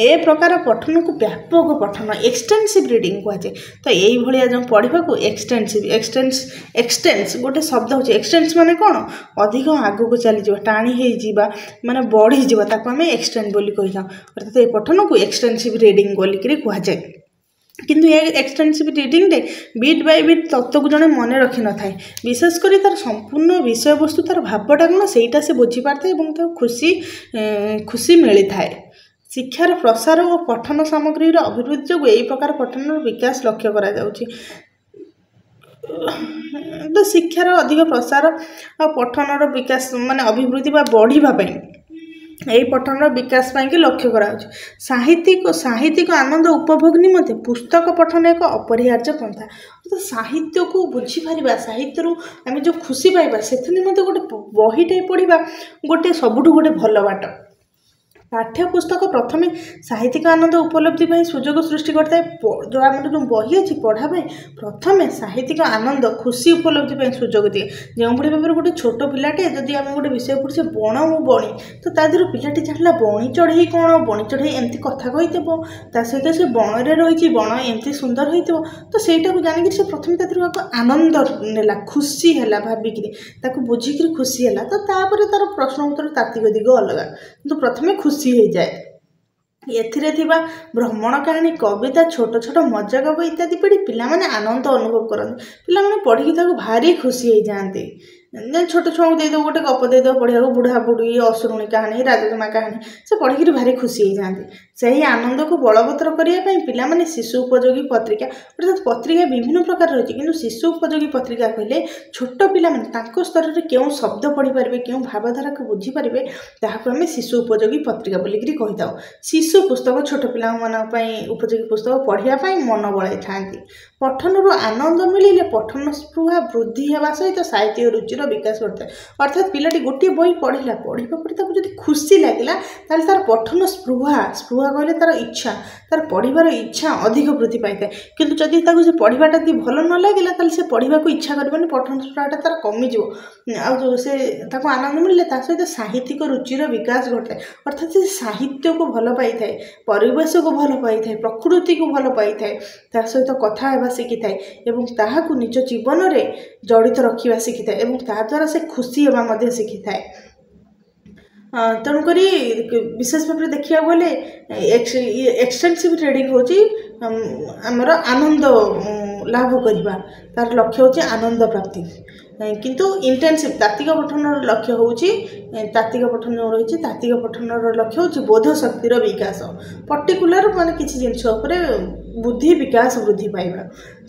Speaker 1: ଏ ପ୍ରକାର ପଠନକୁ ବ୍ୟାପକ ପଠନ ଏକ୍ସଟେନ୍ସିଭ୍ ରିଡ଼ିଂ କୁହାଯାଏ। ତ ଏଇଭଳିଆ ଯେଉଁ ପଢ଼ିବାକୁ ଏକ୍ସଟେନ୍ସ ଗୋଟେ ଶବ୍ଦ ହେଉଛି। ଏକ୍ସଟେନ୍ସ ମାନେ କ'ଣ? ଅଧିକ ଆଗକୁ ଚାଲିଯିବା, ଟାଣି ହେଇଯିବା, ମାନେ ବଢ଼ିଯିବା, ତାକୁ ଆମେ ଏକ୍ସଟେଣ୍ଡ ବୋଲି କହିଥାଉ। ଅର୍ଥାତ୍ ଏ ପଠନକୁ ଏକ୍ସଟେନ୍ସିଭ୍ ରିଡ଼ିଂ ବୋଲିକିରି କୁହାଯାଏ। କିନ୍ତୁ ଏ ଏକ୍ସଟେନ୍ସିଭ୍ ରିଡ଼ିଂରେ ବିଟ୍ ବାଇ ବିଟ୍ ତତ୍ତ୍ୱକୁ ଜଣେ ମନେ ରଖିନଥାଏ। ବିଶେଷ କରି ତାର ସମ୍ପୂର୍ଣ୍ଣ ବିଷୟବସ୍ତୁ, ତାର ଭାବଟା କ'ଣ ସେଇଟା ସେ ବୁଝିପାରିଥାଏ ଏବଂ ତାକୁ ଖୁସି ମିଳିଥାଏ। ଶିକ୍ଷାର ପ୍ରସାର ଓ ପଠନ ସାମଗ୍ରୀର ଅଭିବୃଦ୍ଧି ଯୋଗୁଁ ଏହି ପ୍ରକାର ପଠନର ବିକାଶ ଲକ୍ଷ୍ୟ କରାଯାଉଛି। ତ ଶିକ୍ଷାର ଅଧିକ ପ୍ରସାର ଆଉ ପଠନର ବିକାଶ ମାନେ ଅଭିବୃଦ୍ଧି ବା ବଢ଼ିବା ପାଇଁ ଏହି ପଠନର ବିକାଶ ପାଇଁକି ଲକ୍ଷ୍ୟ କରାଯାଉଛି। ସାହିତ୍ୟିକ ଆନନ୍ଦ ଉପଭୋଗ ନିମନ୍ତେ ପୁସ୍ତକ ପଠନ ଏକ ଅପରିହାର୍ଯ୍ୟ ପନ୍ଥା। ସାହିତ୍ୟକୁ ବୁଝିପାରିବା, ସାହିତ୍ୟରୁ ଆମେ ଯେଉଁ ଖୁସି ପାଇବା, ସେଥି ନିମନ୍ତେ ଗୋଟେ ବହିଟେ ପଢ଼ିବା ଗୋଟେ ସବୁଠୁ ଗୋଟେ ଭଲ ବାଟ। ପାଠ୍ୟପୁସ୍ତକ ପ୍ରଥମେ ସାହିତ୍ୟିକ ଆନନ୍ଦ ଉପଲବ୍ଧି ପାଇଁ ସୁଯୋଗ ସୃଷ୍ଟି କରିଥାଏ। ଯେଉଁ ଆମର ଯେଉଁ ବହି ଅଛି ପଢ଼ା ପାଇଁ ପ୍ରଥମେ ସାହିତ୍ୟିକ ଆନନ୍ଦ ଖୁସି ଉପଲବ୍ଧି ପାଇଁ ସୁଯୋଗ ଦିଏ। ଯେଉଁଭଳି ଭାବରେ ଗୋଟେ ଛୋଟ ପିଲାଟେ ଯଦି ଆମେ ଗୋଟେ ବିଷୟ ପଢ଼ୁଛେ ବଣ ମୁଁ ବଣି, ତ ତା ଦେହରୁ ପିଲାଟି ଜାଣିଲା ବଣି ଚଢ଼େଇ କ'ଣ, ବଣି ଚଢ଼େଇ ଏମିତି କଥା କହିଥିବ, ତା ସହିତ ସେ ବଣରେ ରହିଛି, ବଣ ଏମିତି ସୁନ୍ଦର ହୋଇଥିବ। ତ ସେଇଟାକୁ ଜାଣିକିରି ସେ ପ୍ରଥମେ ତା ଦେହରୁ ଆନନ୍ଦ ନେଲା, ଖୁସି ହେଲା, ଭାବିକିରି ତାକୁ ବୁଝିକିରି ଖୁସି ହେଲା। ତ ତାପରେ ତାର ପ୍ରଶ୍ନ ଉତ୍ତର ତାତ୍ତ୍ୱିକ ଦିଗ ଅଲଗା, କିନ୍ତୁ ପ୍ରଥମେ ଖୁସି ହେଇଯାଏ। ଏଥିରେ ଥିବା ଭ୍ରମଣ କାହାଣୀ, କବିତା, ଛୋଟ ଛୋଟ ମଜା ଗପ ଇତ୍ୟାଦି ପଢ଼ି ପିଲାମାନେ ଆନନ୍ଦ ଅନୁଭବ କରନ୍ତି। ପିଲାମାନେ ପଢ଼ିକି ତାକୁ ଭାରି ଖୁସି ହେଇଯାଆନ୍ତି। ଛୋଟ ଛୁଆଙ୍କୁ ଦେଇଦେବ ଗୋଟେ ଗପ ଦେଇଦେବ ପଢ଼ିବାକୁ, ବୁଢ଼ା ବୁଢ଼ୀ, ଅସୁରୁଣୀ କାହାଣୀ, ରାଜକୁମାର କାହାଣୀ, ସେ ପଢ଼ିକିରି ଭାରି ଖୁସି ହେଇଯାଆନ୍ତି। ସେହି ଆନନ୍ଦକୁ ବଳବତ୍ତର କରିବା ପାଇଁ ପିଲାମାନେ ଶିଶୁ ଉପଯୋଗୀ ପତ୍ରିକା, ଅର୍ଥାତ୍ ପତ୍ରିକା ବିଭିନ୍ନ ପ୍ରକାର ରହିଛି, କିନ୍ତୁ ଶିଶୁ ଉପଯୋଗୀ ପତ୍ରିକା କହିଲେ ଛୋଟ ପିଲାମାନେ ତାଙ୍କ ସ୍ତରରେ କେଉଁ ଶବ୍ଦ ପଢ଼ିପାରିବେ, କେଉଁ ଭାବଧାରାକୁ ବୁଝିପାରିବେ, ତାହାକୁ ଆମେ ଶିଶୁ ଉପଯୋଗୀ ପତ୍ରିକା ବୋଲିକିରି କହିଥାଉ। ଶିଶୁ ପୁସ୍ତକ ଛୋଟ ପିଲାମାନଙ୍କ ପାଇଁ ଉପଯୋଗୀ ପୁସ୍ତକ ପଢ଼ିବା ପାଇଁ ମନ ବଳାଇଥାନ୍ତି। ପଠନରୁ ଆନନ୍ଦ ମିଳିଲେ ପଠନ ସ୍ପୃହା ବୃଦ୍ଧି ହେବା ସହିତ ସାହିତ୍ୟ ରୁଚିର ବିକାଶ କରିଥାଏ। ଅର୍ଥାତ୍ ପିଲାଟି ଗୋଟିଏ ବହି ପଢ଼ିଲା, ପଢ଼ିବା ପରେ ତାକୁ ଯଦି ଖୁସି ଲାଗିଲା ତାହେଲେ ତାର ପଠନ ସ୍ପୃହା କହିଲେ ତାର ଇଚ୍ଛା, ତାର ପଢ଼ିବାର ଇଚ୍ଛା ଅଧିକ ବୃଦ୍ଧି ପାଇଥାଏ। କିନ୍ତୁ ଯଦି ତାକୁ ସେ ପଢ଼ିବାଟା ଯଦି ଭଲ ନ ଲାଗିଲା ତାହେଲେ ସେ ପଢ଼ିବାକୁ ଇଚ୍ଛା କରିବନି, ପଠନ ସ୍ପୃହାଟା ତାର କମିଯିବ। ଆଉ ସେ ତାକୁ ଆନନ୍ଦ ମିଳିଲେ ତା ସହିତ ସାହିତ୍ୟିକ ରୁଚିର ବିକାଶ ଘଟିଥାଏ। ଅର୍ଥାତ୍ ସେ ସାହିତ୍ୟକୁ ଭଲ ପାଇଥାଏ, ପରିବେଶକୁ ଭଲ ପାଇଥାଏ, ପ୍ରକୃତିକୁ ଭଲ ପାଇଥାଏ, ତା ସହିତ କଥା ହେବା ଶିଖିଥାଏ ଏବଂ ତାହାକୁ ନିଜ ଜୀବନରେ ଜଡ଼ିତ ରଖିବା ଶିଖିଥାଏ ଏବଂ ତାଦ୍ୱାରା ସେ ଖୁସି ହେବା ମଧ୍ୟ ଶିଖିଥାଏ। ତେଣୁକରି ବିଶେଷ ଭାବରେ ଦେଖିବାକୁ ଗଲେ ଏକ୍ସଟେନ୍ସିଭ୍ ରିଡ଼ିଂ ହେଉଛି ଆମର ଆନନ୍ଦ ଲାଭ କରିବା, ତାର ଲକ୍ଷ୍ୟ ହେଉଛି ଆନନ୍ଦ ପ୍ରାପ୍ତି। କିନ୍ତୁ ଇଣ୍ଟେନ୍ସିଭ୍ ତାତ୍ତ୍ୱିକ ପଠନର ଲକ୍ଷ୍ୟ ହେଉଛି ତାତ୍ତ୍ୱିକ ପଠନ ରହିଛି, ତାତ୍ତ୍ୱିକ ପଠନର ଲକ୍ଷ୍ୟ ହେଉଛି ବୋଧ ଶକ୍ତିର ବିକାଶ, ପର୍ଟିକୁଲାର ମାନେ କିଛି ଜିନିଷ ଉପରେ ବୁଦ୍ଧି ବିକାଶ ବୃଦ୍ଧି ପାଇବା।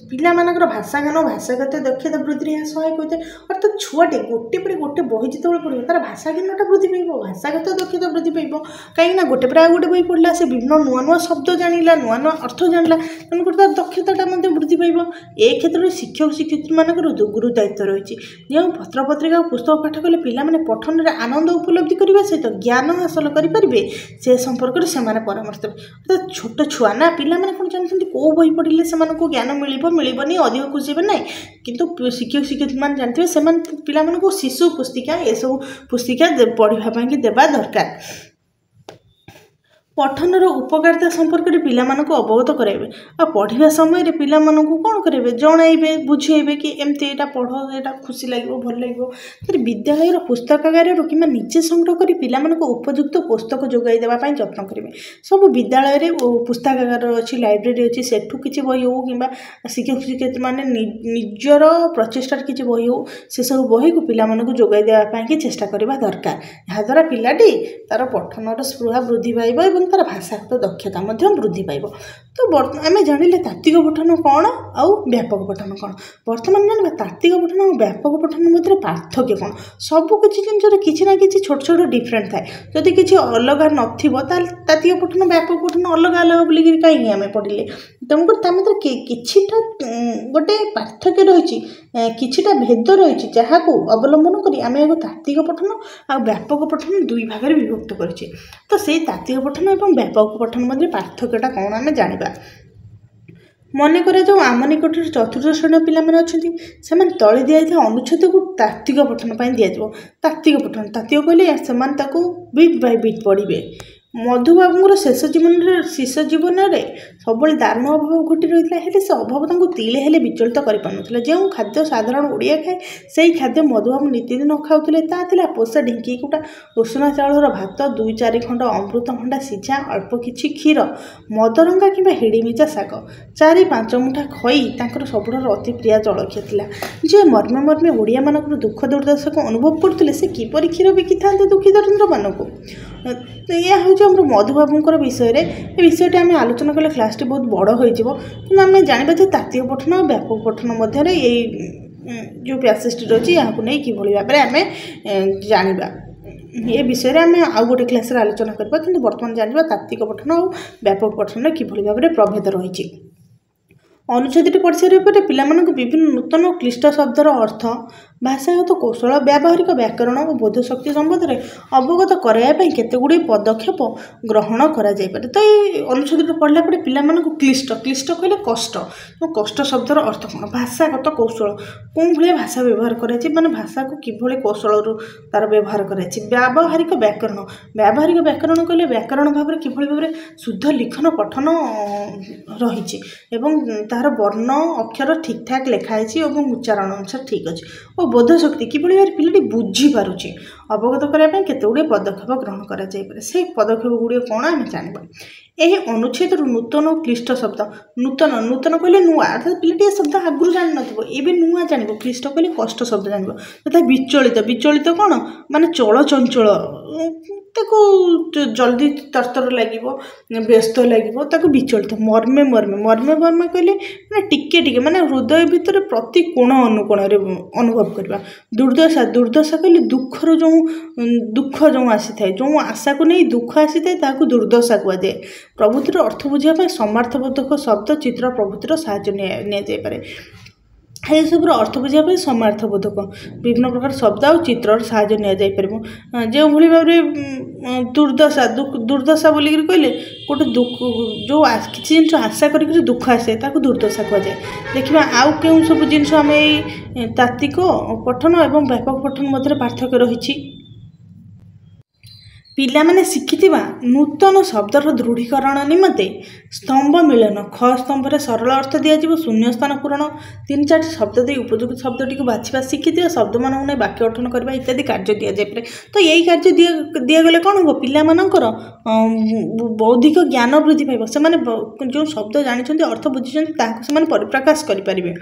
Speaker 1: ପିଲାମାନଙ୍କର ଭାଷାଜ୍ଞାନ ଓ ଭାଷାଗତ ଦକ୍ଷତା ବୃଦ୍ଧିରେ ଏହା ସହାୟକ ହୋଇଥାଏ। ଅର୍ଥାତ୍ ଛୁଆଟେ ଗୋଟେ ପରେ ଗୋଟେ ବହି ଯେତେବେଳେ ପଢ଼ିବ ତାର ଭାଷାଜ୍ଞାନଟା ବୃଦ୍ଧି ପାଇବ, ଭାଷାଗତ ଦକ୍ଷତା ବୃଦ୍ଧି ପାଇବ। କାହିଁକିନା ଗୋଟେ ପରେ ଆଉ ଗୋଟେ ବହି ପଢ଼ିଲା, ସେ ବିଭିନ୍ନ ନୂଆ ନୂଆ ଶବ୍ଦ ଜାଣିଲା, ନୂଆ ନୂଆ ଅର୍ଥ ଜାଣିଲା, ତେଣୁକରି ତାର ଦକ୍ଷତାଟା ମଧ୍ୟ ବୃଦ୍ଧି ପାଇବ। ଏ କ୍ଷେତ୍ରରେ ଶିକ୍ଷକ ଶିକ୍ଷୟିତ୍ରୀମାନଙ୍କର ଗୁରୁ ଦାୟିତ୍ୱ ରହିଛି। ଯେଉଁ ପତ୍ରପତ୍ରିକା ଓ ପୁସ୍ତକ ପାଠ କଲେ ପିଲାମାନେ ପଠନରେ ଆନନ୍ଦ ଉପଲବ୍ଧି କରିବା ସହିତ ଜ୍ଞାନ ହାସଲ କରିପାରିବେ ସେ ସମ୍ପର୍କରେ ସେମାନେ ପରାମର୍ଶ ଦେବେ। ଅର୍ଥାତ୍ ଛୋଟ ଛୁଆ ନା, ପିଲାମାନେ କ'ଣ ଜାଣିଛନ୍ତି କେଉଁ ବହି ପଢ଼ିଲେ ସେମାନଙ୍କୁ ଜ୍ଞାନ ମିଳିବନି, ଅଧିକ ଖୁସି ହେବେ ନାହିଁ। କିନ୍ତୁ ଶିକ୍ଷକ ଶିକ୍ଷୟିତ୍ରୀମାନେ ଜାଣିଥିବେ ସେମାନେ ପିଲାମାନଙ୍କୁ ଶିଶୁ ପୁସ୍ତିକା ଏସବୁ ପୁସ୍ତିକା ପଢ଼ିବା ପାଇଁକି ଦେବା ଦରକାର। ପଠନର ଉପକାରିତା ସମ୍ପର୍କରେ ପିଲାମାନଙ୍କୁ ଅବଗତ କରାଇବେ। ଆଉ ପଢ଼ିବା ସମୟରେ ପିଲାମାନଙ୍କୁ କ'ଣ କରିବେ, ଜଣାଇବେ, ବୁଝାଇବେ କି ଏମିତି ଏଇଟା ପଢ଼, ଏଇଟା ଖୁସି ଲାଗିବ, ଭଲ ଲାଗିବ। ତାପରେ ବିଦ୍ୟାଳୟର ପୁସ୍ତକାଗାରରୁ କିମ୍ବା ନିଜେ ସଂଗ୍ରହ କରି ପିଲାମାନଙ୍କୁ ଉପଯୁକ୍ତ ପୁସ୍ତକ ଯୋଗାଇ ଦେବା ପାଇଁ ଯତ୍ନ କରିବେ। ସବୁ ବିଦ୍ୟାଳୟରେ ପୁସ୍ତକାଗାର ଅଛି, ଲାଇବ୍ରେରୀ ଅଛି, ସେଠୁ କିଛି ବହି ହେଉ କିମ୍ବା ଶିକ୍ଷକ ଶିକ୍ଷୟିତ୍ରୀମାନେ ନିଜର ପ୍ରଚେଷ୍ଟାରେ କିଛି ବହି ହେଉ, ସେସବୁ ବହିକୁ ପିଲାମାନଙ୍କୁ ଯୋଗାଇ ଦେବା ପାଇଁକି ଚେଷ୍ଟା କରିବା ଦରକାର। ଏହାଦ୍ୱାରା ପିଲାଟି ତାର ପଠନର ସ୍ପୃହା ବୃଦ୍ଧି ପାଇବ ଏବଂ तार भाषागत दक्षता वृद्धि पाइब। तो आम जानिले तात्विक पठन कौन आउ व्यापक पठन कौन। बर्तमान जाना तात्विक पठन और व्यापक पठन मध्य पार्थक्य कौन। सबकि जिन किसी ना कि छोट छोट डिफरेन्ट थाए। जदि किसी अलग नथिबो तात्विक पठन व्यापक पठन अलग अलग बोलिक कहीं आम पढ़ले तुमको मतलब किछिटा गोटे पार्थक्य रही किछिटा भेद रही जहाँ को अवलंबन करी आम एगो तात्विक पठन आ व्यापक पठन दुई भाग में विभक्त करें। तो से तात्विक पठन और व्यापक पठन मध्य पार्थक्यटा कौन आम जाना। मन कर जो आम निकट चतुर्थ श्रेणी पिला अच्छा तले दि अनुच्छेद को तात्विक पठन दिज्व। तात्विक पठन तात्विक कहले से बिट बाय बिट पढ़े। मधुबाबू शेष जीवन में सब दारुण अभाव घटी रही है से अभाव तिले हेले विचलित कर जो खाद्य साधारण ओडिया खाए से खाद्य मधुबाबू नीतिदिन खाऊले ताला पोषा ढिंकी कुटा उषुना चाउर भात 2-4 खंड अमृतभंडा सीझा अल्प किछि क्षीर मदरंगा कि हिड़ीमिचा शाग 4-5 मुठा खई तांकर सबुठार अति प्रिय जलखिया थिला। जे मर्मे मर्मे ओडिया मानकर दुख दुर्दशा को अनुभव करते से किपरि क्षीर बिकी था दुखी दरिद्र मानक। यह हूँ आम मधुबाबूर विषय आम आलोचना कले क्लास बहुत बड़ हो आम जाना तात्विक पठन और व्यापक पठन मध्य जो पैसेज रही यहाँ नहीं कि भाव में आम जाना ये विषय आम आउ गोटे क्लास आलोचना करबा। किंतु वर्तमान जाना तात्विक पठन और व्यापक पठन कि भाव में प्रभेद रही। अनुच्छेद पढ़ सारे पिलाମାନଙ୍କୁ विभिन्न नूतन और क्लिष्ट शब्दर अर्थ भाषागत कौशल व्यावहारिक व्याकरण और बोधशक्ति संबंध में अवगत कराइबाई केतेगुड़ी पदक्षेप ग्रहण करा जाय पारे। तो ये अनुच्छेद पढ़ला पड़े पिलाମାନଙ୍କୁ क्लिष्ट क्लिष्ट कहले कष्ट तो कष्ट शब्दर अर्थ कौन भाषागत कौशल कौन भाया भाषा व्यवहार कराई माने भाषा को किभली कौशल तार व्यवहार कराई। व्यावहारिक व्याकरण कहले व्याकरण भाव में किभली भाव में शुद्ध लिखन पठन रही तार वर्ण अक्षर ठीक ठाक लिखाई और उच्चारण अनुसार ठीक अच्छे और बोधशक्ति किभली भाव पिलाटी बुझीपारुची अवगत करने केतेगुड़े पदक्षेप ग्रहण कर से पदक्षेप गुड़िक कौन आम जाना। यही अनुच्छेद नूतन और क्लिष्ट शब्द नूतन नूतन कहले नुआ अर्थात पिलाटी शब्द आगुरी जान नए नुआ जान क्लिष्ट कहले कष्ट शब्द जान तथा विचलित विचलित कौन माने चल चंचल ताको जल्दी तरतर लगे व्यस्त लगे विचलित मर्मे मर्मे मर्मे मर्मे कहले मैंने टिके टिके माने हृदय भितर प्रति कोण अनुकोण अनुभव करवा। दुर्दशा दुर्दशा कहले दुखर दुख जो आसी था जो आशा को नहीं दुख आसी था दुर्दशा कहुए। प्रभुतिर अर्थ बुझापी समार्थबोधक शब्द चित्र प्रभुतिर साहाय्य पारे। ये सब अर्थ बुझापी समार्थबोधक विभिन्न प्रकार शब्द और चित्र साहाय्य नि जो भाई भाव में दुर्दशा दुर्दशा बोलिक कहले गोटे दुख जो किसी जिन आशा कर दुख आसे दुर्दशा कहुए। देखा आउ क्यों सब जिन आम तात्विक पठन और व्यापक पठन मध्य पार्थक्य रही। पिला माने शिखिथिबा नूतन शब्दर दृढ़ीकरण निमंते स्तंभ मिलन ख स्तंभ रे सरल अर्थ दिया शून्य स्थान पूरण 3-4 शब्द दे उपयुक्त शब्दटी को बाछिबा शिखिथिबा शब्द मान ने वाक्य गठन करबा इत्यादि कार्य दिया जाय पारे। तो यही कार्य दिया गले कौन हो पिला मानकर बौद्धिक ज्ञान वृद्धि पाइब से माने जो शब्द जानिछन्ति अर्थ बुझिछन्ति ताको से माने परिप्रकाश करि परिबे।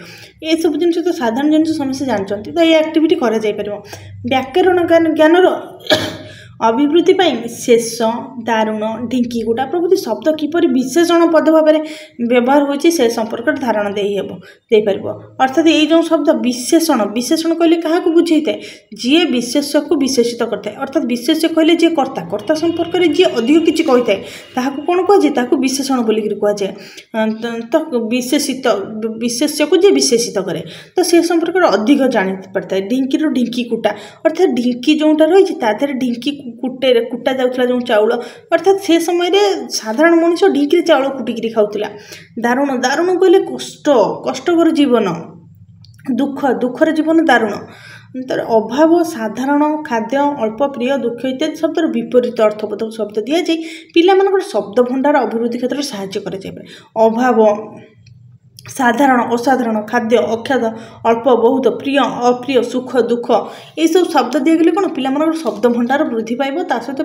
Speaker 1: ए सब जिनिस तो साधारण जिनिस समस्या जानिछन्ति तो ये एक्टिविटी करा जाय परिबो। व्याकरण ज्ञानर अभिवृद्धि शेष दारुण ढिंकीगुटा प्रभृति शब्द किपर विशेषण पद भाव में व्यवहार होती से संपर्क धारणा देपर। अर्थात ये जो शब्द विशेषण विशेषण कहले क्या बुझे था जी विशेष्य को विशेषित करता है। अर्थात विशेष्य कहले जी कर्ता कर्ता संपर्क में जी अधिक किसी कही था कौन कहुए विशेषण बोलिक कहुए। तो विशेषित विशेष्य को जी विशेषित करे तो से संपर्क में अधिक जानी पड़ता है। ढिंकी ढिंकी कुटा अर्थात ढिंकी जोटा रही ढिंकी कुटा जाऊला जो चाउल अर्थात से समय साधारण मनीष ढिंकी चाउल कुटिकी खाऊला। दारुण दारुण कहले कष्ट कष्टकर जीवन दुख दुखर जीवन दारुण तर अभाव साधारण खाद्य अल्प प्रिय दुख इत्यादि शब्दर विपरीत अर्थबोधक शब्द दि जाए पिला शब्द भंडार अभिवृद्धि क्षेत्र में साहाय्य कर। अभाव साधारण असाधारण खाद्य अख्यात अल्प बहुत प्रिय अप्रिय सुख दुख ये सब शब्द दिगले कौन पिला शब्द भंडार वृद्धि पाइब ता सहित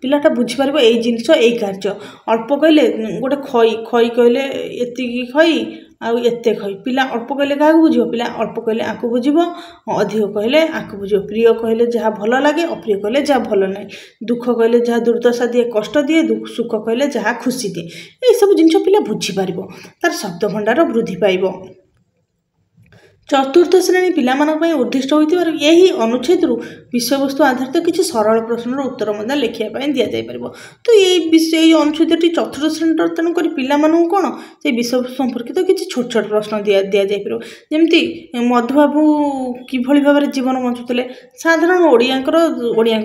Speaker 1: पिलाटा बुझीपार यही जिनस यही कार्य। अल्प कहले गोटे खई खई कहले एतिकी खई आउ एते कहि पिला अल्प कहले क्या बुझे पिला अल्प कहले आपको बुझे अधिक कहले आपको बुझे प्रिय कहले जहाँ भल लगे अप्रिय कहले जहाँ भल ना दुख कहले जहाँ दुर्दशा दिए कष्ट दिए सुख कहले जहाँ खुशी दिए ये सब जिन पिला बुझीपार तार शब्द भंडार वृद्धि पाइब। चतुर्थ श्रेणी पिलामानक उद्दिष्ट होइतिबार यही अनुच्छेद विषय वस्तु आधारित किसी सरल प्रश्नर उत्तर लिखापी दि जापर। तो ये विषय अनुच्छेद चतुर्थ श्रेणी तेणुक पिलामानू कौन से विषय वस्तु संपर्कित किसी छोट छोट प्रश्न दि जापर जमी मधुबाबू किभली भाव में जीवन बंचुते साधारण ओडिया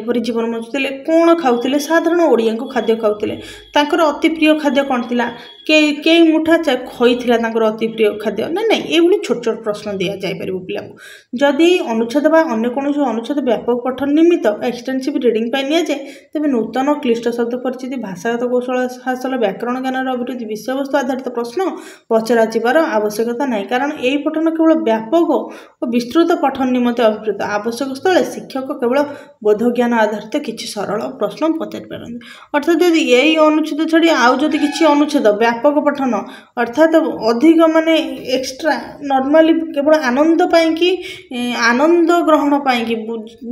Speaker 1: परी जीवन बंचुते कौन खाऊले साधारण ओडिया खाद्य खाऊले अति प्रिय खाद्य कौन थी कई मुठा खई थी अति प्रिय खाद्य ना नहीं ये छोट छोट प्रश्न दि जापर पिला जदि अनुच्छेद बा अन्य कौन अनुच्छेद व्यापक पठन निमित्त एक्सटेंसिव रिडिंग नि जाए तेज नूतन क्लिष्ट शब्द परिचिति भाषागत कौशल हासिल व्याकरण ज्ञान अभिवृद्धि विषय वस्तु आधारित प्रश्न पचरा आवश्यकता ना कारण यही पठन केवल व्यापक और विस्तृत पठन निमंते अभिप्रेत आवश्यक स्थले शिक्षक केवल बोध ज्ञान आधारित किसी सरल प्रश्न पचारि पारନ୍ତି। अर्थात यदि यही अनुच्छेद छाड़ी आउ जदि किसी अनुच्छेद व्यापक पठन अर्थात अधिक माने एक्स्ट्रा नॉर्मली केवल आनंद पाई कि आनंद ग्रहण पाई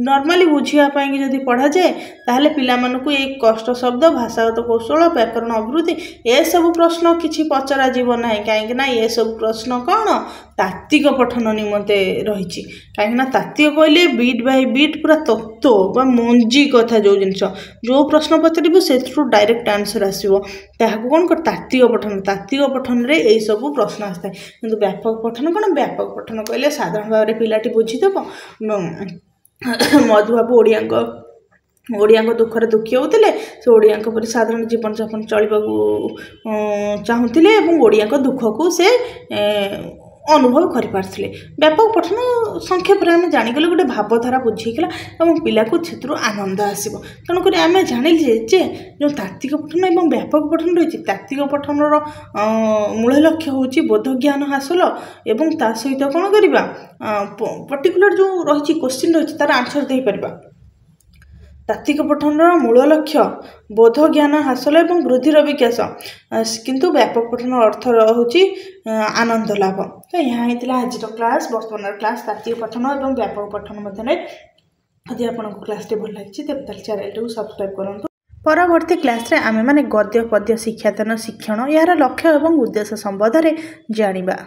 Speaker 1: नॉर्मली बुझापी जदि पढ़ा जाए ताहले पिलामानकु एक कष्ट शब्द भाषागत कौशल व्याकरण अभिवृद्धि ये सब प्रश्न किछि पचरा जीव ना कहीं ये सब प्रश्न कौन तात्विक पठन निमंते रही कहीं तात्विक कहले बीट बाय बीट पूरा तत्व मंजी कथा जो जिनस जो प्रश्न पचार से डायरेक्ट आंसर आसो कौन कर तात्विक पठन रे यही सब प्रश्न आसता है कि व्यापक पठन कौन व्यापक पठन कहले साधारण भाव में पिलाटी बुझीदेव मधुबाबू ओडिया दुखरे दुखी होते से ओडिया परी साधारण जीवन यापन चलने चाहूले ओडिया दुख को से अनुभव करें व्यापक पठन संक्षेप में आम जाणीगले गोटे भावधारा बुझीगला और पिला को क्षेत्र आनंद आसो तेणुक आम जानिले जो तात्विक पठन और व्यापक पठन रही तात्विक पठनर मूल लक्ष्य हूँ बोध ज्ञान हासिल और ता सहित कौन करवा पर्टिकुलर जो रही क्वेश्चन रही तार आंसर दे पार तात्विक पठनर मूल लक्ष्य बोध ज्ञान हासिल और वृद्धिर विकास किंतु व्यापक पठन अर्थ हूँ आनंद लाभ। तो यहाँ होता आज क्लास वर्तमान क्लास तात्विक पठन और व्यापक पठन मध्य यदि आपको क्लास भल लगी तेज चैनल को सब्सक्राइब करूँ। परवर्ती क्लास रे आमे माने गद्य पद्य शिक्षादान शिक्षण यार लक्ष्य और उद्देश्य संबंध में जानिबा।